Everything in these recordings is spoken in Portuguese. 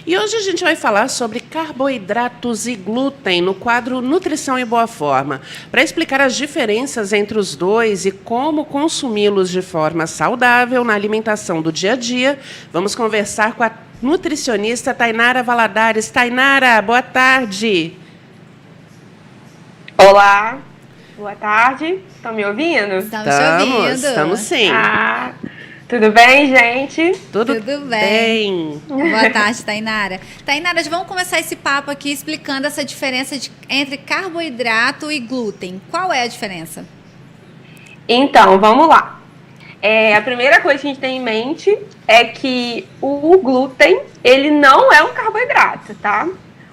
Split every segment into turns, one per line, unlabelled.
E hoje a gente vai falar sobre carboidratos e glúten no quadro Nutrição em Boa Forma. Para explicar as diferenças entre os dois e como consumi-los de forma saudável na alimentação do dia a dia, vamos conversar com a nutricionista Tainara Valadares. Tainara, boa tarde.
Olá, boa tarde. Estão me ouvindo?
Estamos te ouvindo.
Estamos sim.
Tudo bem, gente?
Tudo bem.
Boa tarde, Tainara. Tainara, vamos começar esse papo aqui explicando essa diferença entre carboidrato e glúten. Qual é a diferença?
Então, vamos lá. A primeira coisa que a gente tem em mente é que o glúten, ele não é um carboidrato, tá?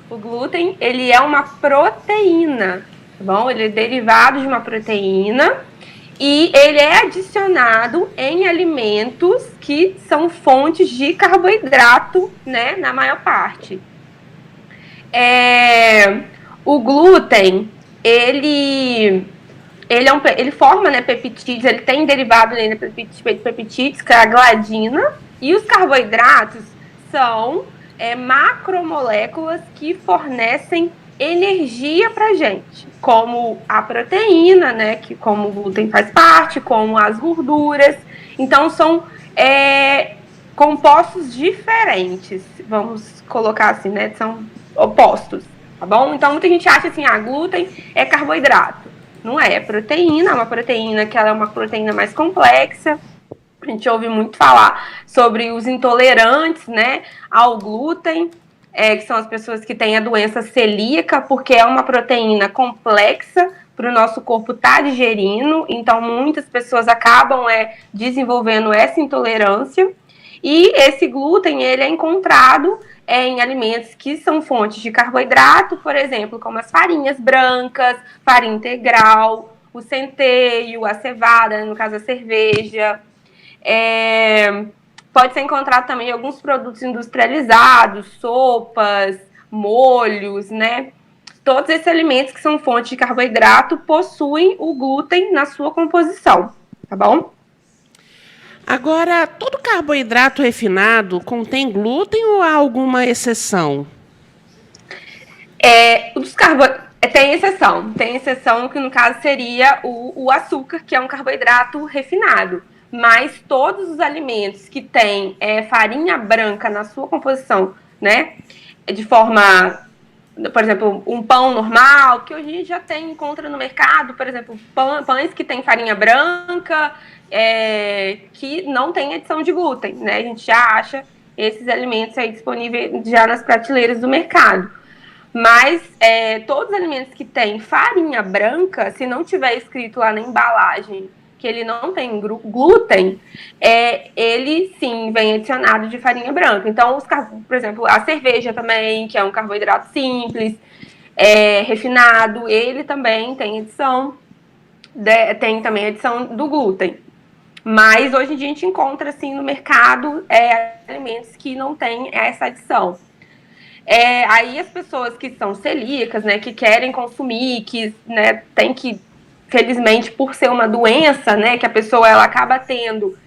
O glúten, ele é uma proteína, tá bom? Ele é derivado de uma proteína e ele é adicionado em alimentos que são fontes de carboidrato, né, na maior parte. O glúten, ele forma, né, peptídeos, ele tem derivado, né, peptídeos, que é a gliadina, e os carboidratos são macromoléculas que fornecem energia pra gente, como a proteína, né, que como o glúten faz parte, como as gorduras. Então são compostos diferentes, vamos colocar assim, né, são opostos, tá bom? Então muita gente acha assim, glúten é carboidrato. Não é proteína, é uma proteína que ela é uma proteína mais complexa. A gente ouve muito falar sobre os intolerantes, né, ao glúten, que são as pessoas que têm a doença celíaca, porque é uma proteína complexa para o nosso corpo estar digerindo. Então, muitas pessoas acabam desenvolvendo essa intolerância. E esse glúten, ele é encontrado em alimentos que são fontes de carboidrato, por exemplo, como as farinhas brancas, farinha integral, o centeio, a cevada, no caso a cerveja. Pode ser encontrado também em alguns produtos industrializados, sopas, molhos, né? Todos esses alimentos que são fontes de carboidrato possuem o glúten na sua composição, tá bom?
Agora, todo carboidrato refinado contém glúten ou há alguma exceção?
Tem exceção que no caso seria o açúcar, que é um carboidrato refinado. Mas todos os alimentos que têm farinha branca na sua composição, né, de forma, por exemplo, um pão normal, que hoje a gente já encontra no mercado, por exemplo, pães que têm farinha branca, que não tem adição de glúten, né, a gente já acha esses alimentos aí disponíveis já nas prateleiras do mercado. Mas todos os alimentos que têm farinha branca, se não tiver escrito lá na embalagem que ele não tem glúten, ele sim vem adicionado de farinha branca. Então, por exemplo, a cerveja também, que é um carboidrato simples, refinado, ele também tem adição, tem também adição do glúten. Mas hoje em dia a gente encontra assim no mercado alimentos que não têm essa adição. Aí as pessoas que são celíacas, né, que querem consumir, que, né, tem que, felizmente, por ser uma doença, né, que a pessoa ela acaba tendo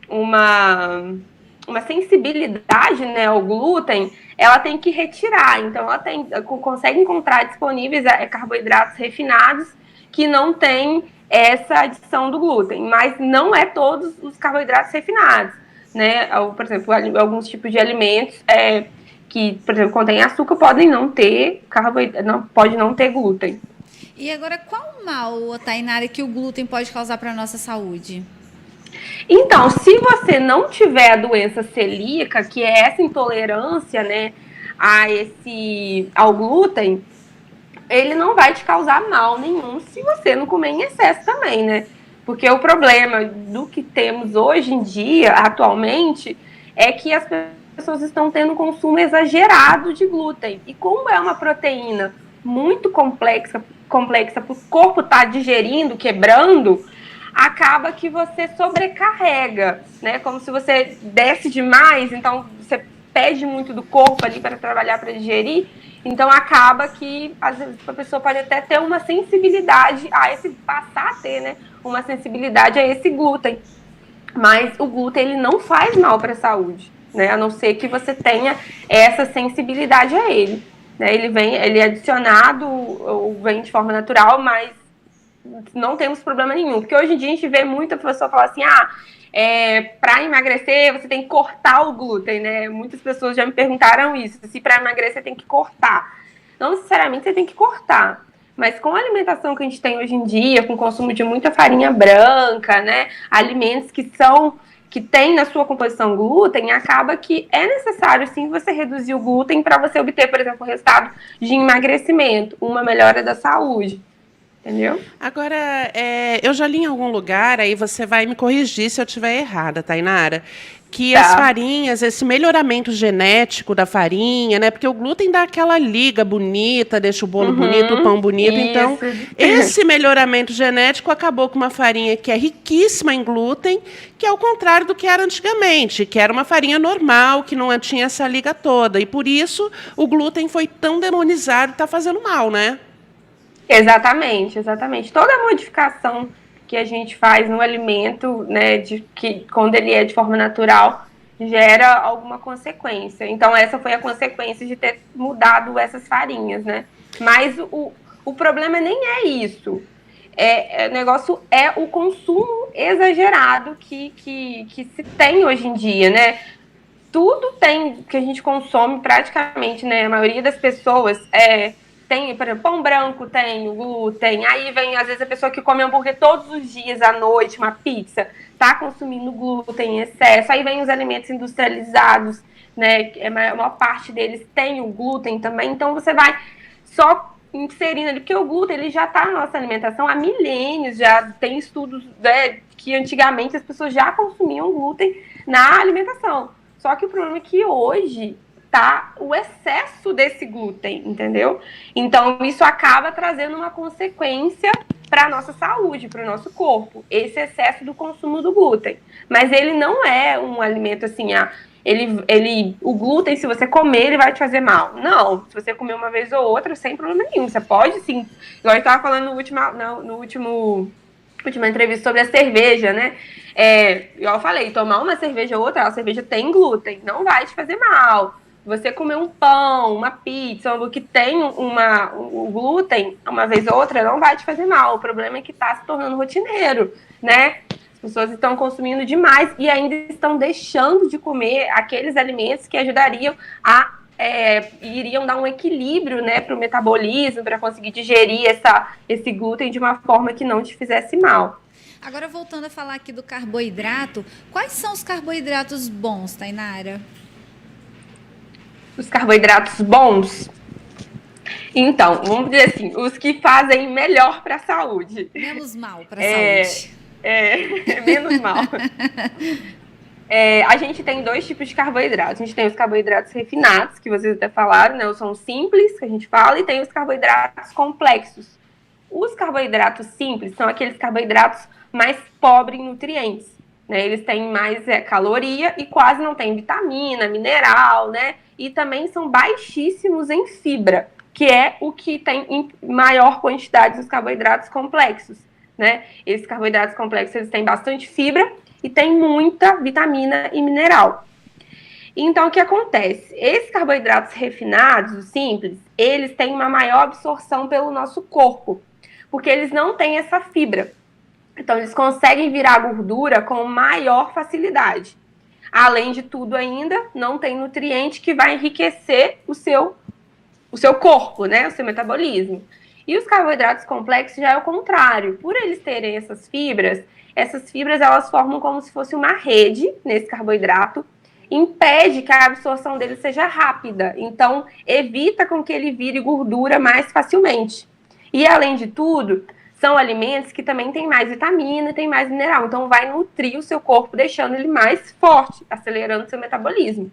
uma sensibilidade, né, ao glúten, ela tem que retirar. Então, ela consegue encontrar disponíveis carboidratos refinados que não têm essa adição do glúten, mas não é todos os carboidratos refinados, né? Por exemplo, alguns tipos de alimentos que, por exemplo, contém açúcar, podem não ter pode não ter glúten.
E agora, qual o mal, Tainara, que o glúten pode causar para a nossa saúde?
Então, se você não tiver a doença celíaca, que é essa intolerância, né, ao glúten, ele não vai te causar mal nenhum se você não comer em excesso também, né? Porque o problema do que temos hoje em dia, atualmente, é que as pessoas estão tendo um consumo exagerado de glúten. E como é uma proteína muito complexa para o corpo estar digerindo, quebrando, acaba que você sobrecarrega, né? Como se você desse demais, então você pede muito do corpo ali para trabalhar, para digerir. Então acaba que às vezes a pessoa pode até ter uma sensibilidade passar a ter, né, uma sensibilidade a esse glúten. Mas o glúten ele não faz mal para a saúde, né? A não ser que você tenha essa sensibilidade a ele, né? Ele é adicionado ou vem de forma natural, mas não temos problema nenhum. Porque hoje em dia a gente vê muita pessoa falar assim, para emagrecer você tem que cortar o glúten, né? Muitas pessoas já me perguntaram isso, se para emagrecer tem que cortar. Não necessariamente você tem que cortar, mas com a alimentação que a gente tem hoje em dia, com o consumo de muita farinha branca, né? Alimentos que tem na sua composição glúten, acaba que é necessário sim você reduzir o glúten para você obter, por exemplo, o resultado de emagrecimento, uma melhora da saúde. Entendeu?
Agora, eu já li em algum lugar, aí você vai me corrigir se eu estiver errada, Tainara, que as farinhas, esse melhoramento genético da farinha, né? Porque o glúten dá aquela liga bonita, deixa o bolo bonito, o pão bonito. Isso. Então, esse melhoramento genético acabou com uma farinha que é riquíssima em glúten, que é o contrário do que era antigamente, que era uma farinha normal, que não tinha essa liga toda. E por isso o glúten foi tão demonizado e está fazendo mal, né?
Exatamente. Toda modificação que a gente faz no alimento, né, quando ele é de forma natural, gera alguma consequência. Então, essa foi a consequência de ter mudado essas farinhas, né? Mas o problema nem é isso. O negócio é o consumo exagerado que se tem hoje em dia, né? Tudo que a gente consome praticamente, né? A maioria das pessoas tem, por exemplo, pão branco, tem o glúten. Aí vem, às vezes, a pessoa que come hambúrguer todos os dias à noite, uma pizza, tá consumindo glúten em excesso. Aí vem os alimentos industrializados, né? A maior parte deles tem o glúten também. Então, você vai só inserindo ali, porque o glúten ele já está na nossa alimentação há milênios, já tem estudos, né, que antigamente as pessoas já consumiam glúten na alimentação. Só que o problema é que hoje tá o excesso desse glúten, entendeu? Então, isso acaba trazendo uma consequência para a nossa saúde, para o nosso corpo, esse excesso do consumo do glúten. Mas ele não é um alimento assim, o glúten, se você comer, ele vai te fazer mal. Não, se você comer uma vez ou outra, sem problema nenhum. Você pode, sim. Igual eu estava falando no última entrevista sobre a cerveja, né? Igual eu falei, tomar uma cerveja ou outra, a cerveja tem glúten, não vai te fazer mal. Você comer um pão, uma pizza, algo que tem o glúten, uma vez ou outra, não vai te fazer mal. O problema é que está se tornando rotineiro, né? As pessoas estão consumindo demais e ainda estão deixando de comer aqueles alimentos que ajudariam iriam dar um equilíbrio, né, para o metabolismo, para conseguir digerir esse glúten de uma forma que não te fizesse mal.
Agora, voltando a falar aqui do carboidrato, quais são os carboidratos bons, Tainara?
Os carboidratos bons? Então, vamos dizer assim, os que fazem melhor para a saúde.
Menos mal para a saúde.
Menos mal. A gente tem dois tipos de carboidratos. A gente tem os carboidratos refinados, que vocês até falaram, né? São simples, que a gente fala, e tem os carboidratos complexos. Os carboidratos simples são aqueles carboidratos mais pobres em nutrientes, né? Eles têm mais caloria e quase não tem vitamina, mineral, né? E também são baixíssimos em fibra, que é o que tem em maior quantidade dos carboidratos complexos, né? Esses carboidratos complexos, eles têm bastante fibra e tem muita vitamina e mineral. Então, o que acontece? Esses carboidratos refinados, os simples, eles têm uma maior absorção pelo nosso corpo, porque eles não têm essa fibra. Então, eles conseguem virar gordura com maior facilidade. Além de tudo ainda, não tem nutriente que vai enriquecer o seu corpo, né? O seu metabolismo. E os carboidratos complexos já é o contrário. Por eles terem essas fibras elas formam como se fosse uma rede nesse carboidrato, impede que a absorção dele seja rápida. Então, evita com que ele vire gordura mais facilmente. E, além de tudo, são alimentos que também têm mais vitamina, têm mais mineral. Então, vai nutrir o seu corpo, deixando ele mais forte, acelerando o seu metabolismo.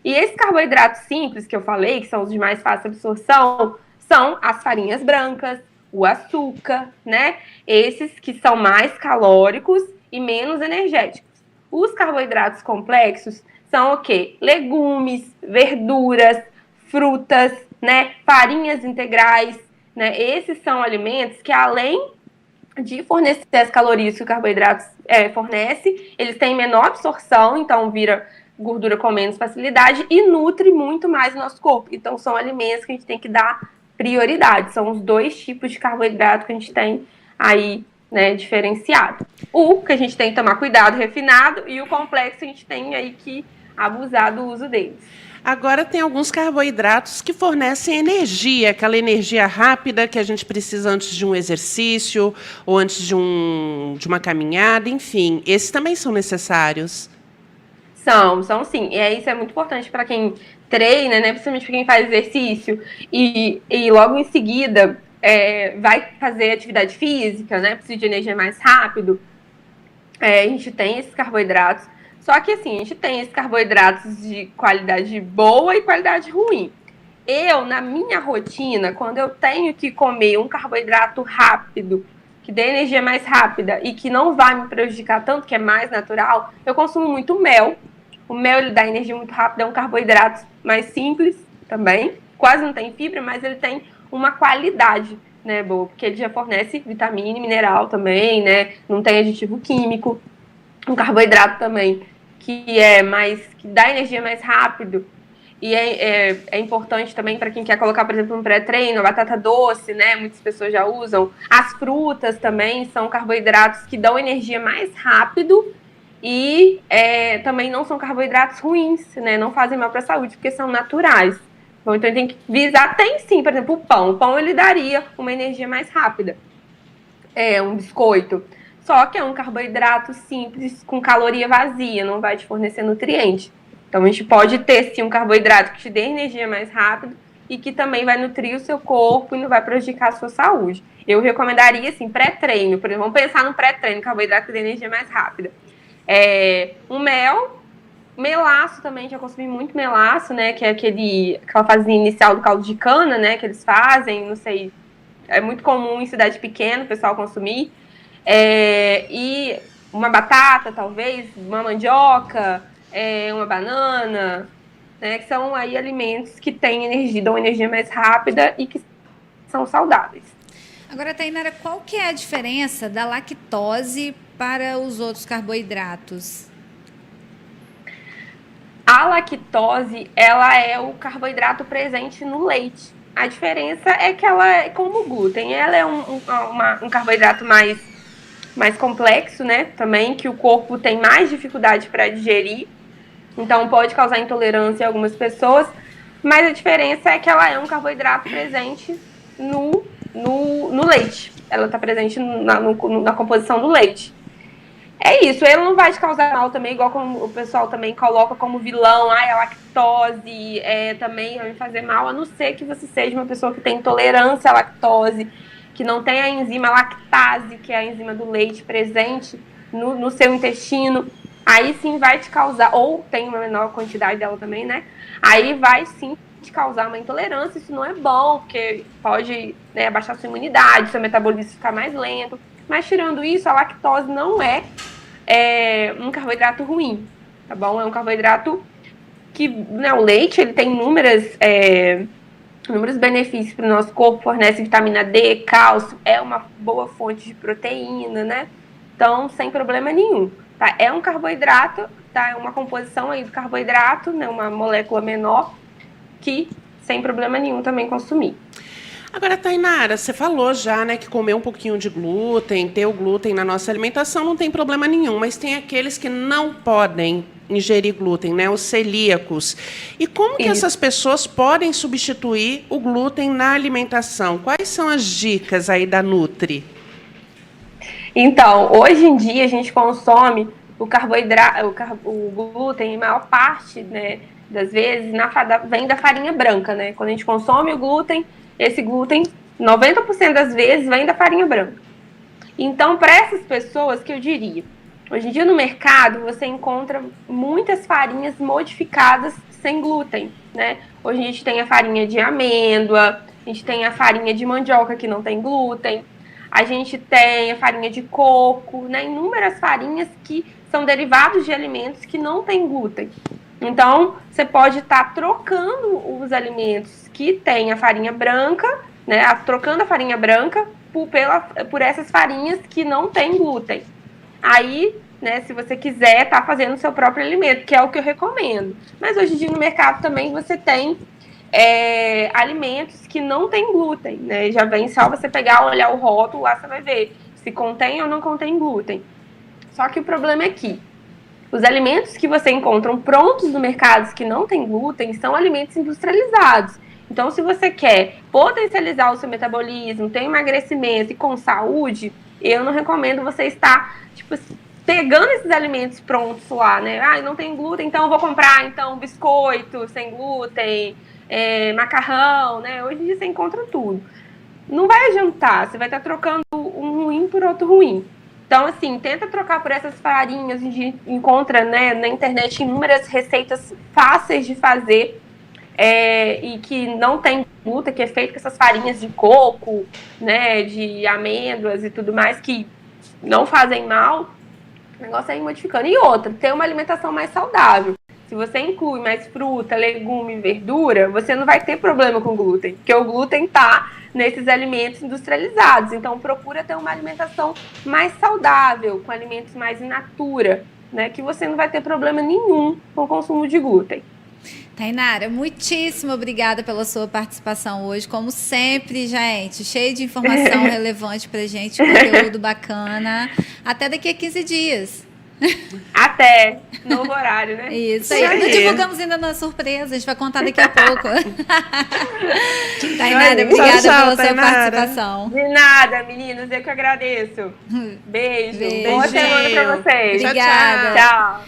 E esses carboidratos simples que eu falei, que são os de mais fácil absorção, são as farinhas brancas, o açúcar, né? Esses que são mais calóricos e menos energéticos. Os carboidratos complexos são o quê? Legumes, verduras, frutas, né? Farinhas integrais, né? Esses são alimentos que, além de fornecer as calorias que o carboidrato fornece, eles têm menor absorção, então vira gordura com menos facilidade e nutre muito mais o nosso corpo. Então, são alimentos que a gente tem que dar prioridade. São os 2 tipos de carboidrato que a gente tem aí, né, diferenciado. O que a gente tem que tomar cuidado, refinado, e o complexo a gente tem aí que abusar do uso deles.
Agora, tem alguns carboidratos que fornecem energia, aquela energia rápida que a gente precisa antes de um exercício ou antes de uma caminhada, enfim. Esses também são necessários?
São sim. E isso é muito importante para quem treina, né? Principalmente para quem faz exercício e logo em seguida vai fazer atividade física, né? Precisa de energia mais rápido. A gente tem esses carboidratos. Só que assim, a gente tem esses carboidratos de qualidade boa e qualidade ruim. Na minha rotina, quando eu tenho que comer um carboidrato rápido, que dê energia mais rápida e que não vai me prejudicar tanto, que é mais natural, eu consumo muito mel. O mel, ele dá energia muito rápida, é um carboidrato mais simples também. Quase não tem fibra, mas ele tem uma qualidade, né, boa, porque ele já fornece vitamina e mineral também, né? Não tem aditivo químico. Um carboidrato também que dá energia mais rápido e é importante também para quem quer colocar, por exemplo, um pré-treino, a batata doce, né? Muitas pessoas já usam. As frutas também são carboidratos que dão energia mais rápido e também não são carboidratos ruins, né? Não fazem mal para a saúde porque são naturais. Bom, então tem que visar, tem sim, por exemplo, o pão. O pão ele daria uma energia mais rápida. Um biscoito. Só que é um carboidrato simples, com caloria vazia, não vai te fornecer nutriente. Então, a gente pode ter, sim, um carboidrato que te dê energia mais rápido e que também vai nutrir o seu corpo e não vai prejudicar a sua saúde. Eu recomendaria, assim, pré-treino. Por exemplo, vamos pensar no pré-treino, carboidrato que dê energia mais rápida. Um mel, melaço também, já consumi muito melaço, né? Que é aquela fase inicial do caldo de cana, né? Que eles fazem, não sei, é muito comum em cidade pequena o pessoal consumir. E uma batata, talvez, uma mandioca, uma banana, né, que são aí alimentos que têm energia, dão energia mais rápida e que são saudáveis.
Agora, Tainara, qual que é a diferença da lactose para os outros carboidratos?
A lactose, ela é o carboidrato presente no leite. A diferença é que ela é como o glúten, ela é um carboidrato mais complexo, né, também, que o corpo tem mais dificuldade para digerir, então pode causar intolerância em algumas pessoas, mas a diferença é que ela é um carboidrato presente no leite, ela está presente na composição do leite. É isso, ele não vai te causar mal também, igual como o pessoal também coloca como vilão, a lactose também vai me fazer mal, a não ser que você seja uma pessoa que tem intolerância à lactose, que não tem a enzima lactase, que é a enzima do leite presente no seu intestino, aí sim vai te causar, ou tem uma menor quantidade dela também, né? Aí vai sim te causar uma intolerância, isso não é bom, porque pode, né, abaixar sua imunidade, seu metabolismo ficar mais lento. Mas tirando isso, a lactose não é um carboidrato ruim, tá bom? É um carboidrato que, né, o leite, ele tem inúmeros benefícios para o nosso corpo, fornece vitamina D, cálcio, é uma boa fonte de proteína, né? Então, sem problema nenhum, tá? É um carboidrato, tá? É uma composição aí do carboidrato, né? Uma molécula menor que, sem problema nenhum, também consumir.
Agora, Tainara, você falou já, né, que comer um pouquinho de glúten, ter o glúten na nossa alimentação não tem problema nenhum, mas tem aqueles que não podem ingerir glúten, né, os celíacos. E como que essas pessoas podem substituir o glúten na alimentação? Quais são as dicas aí da Nutri?
Então, hoje em dia a gente consome o carboidrato, o glúten, em maior parte, né, das vezes, vem da farinha branca, né? Quando a gente consome o glúten, esse glúten, 90% das vezes, vem da farinha branca. Então, para essas pessoas, que eu diria, hoje em dia no mercado você encontra muitas farinhas modificadas sem glúten, né? Hoje a gente tem a farinha de amêndoa, a gente tem a farinha de mandioca que não tem glúten, a gente tem a farinha de coco, né? Inúmeras farinhas que são derivados de alimentos que não têm glúten. Então, você pode estar trocando os alimentos que têm a farinha branca, né? Trocando a farinha branca por essas farinhas que não têm glúten. Aí, né? Se você quiser estar fazendo o seu próprio alimento, que é o que eu recomendo. Mas hoje em dia no mercado também você tem alimentos que não tem glúten, né? Já vem só você pegar, olhar o rótulo, lá você vai ver se contém ou não contém glúten. Só que o problema é que os alimentos que você encontra prontos no mercado que não tem glúten são alimentos industrializados. Então, se você quer potencializar o seu metabolismo, ter emagrecimento e com saúde, eu não recomendo você estar, tipo, pegando esses alimentos prontos lá, né? Ah, não tem glúten, então eu vou comprar então biscoito sem glúten, macarrão, né? Hoje em dia você encontra tudo. Não vai adiantar, você vai estar trocando um ruim por outro ruim. Então, assim, tenta trocar por essas farinhas. A gente encontra, né, na internet inúmeras receitas fáceis de fazer e que não tem glúten, que é feito com essas farinhas de coco, né, de amêndoas e tudo mais, que não fazem mal. O negócio é ir modificando. E outra, ter uma alimentação mais saudável. Se você inclui mais fruta, legume e verdura, você não vai ter problema com glúten, porque o glúten está nesses alimentos industrializados. Então, procura ter uma alimentação mais saudável, com alimentos mais in natura, né, que você não vai ter problema nenhum com o consumo de glúten.
Tainara, muitíssimo obrigada pela sua participação hoje. Como sempre, gente, cheio de informação relevante pra gente, conteúdo bacana. Até daqui a 15 dias.
Até, novo horário, né?
Isso aí. Não divulgamos ainda na surpresa, a gente vai contar daqui a pouco. Tainara, obrigada pela sua participação.
De nada, meninas, eu que agradeço. Beijo. Boa semana pra vocês.
Obrigada.
Tchau.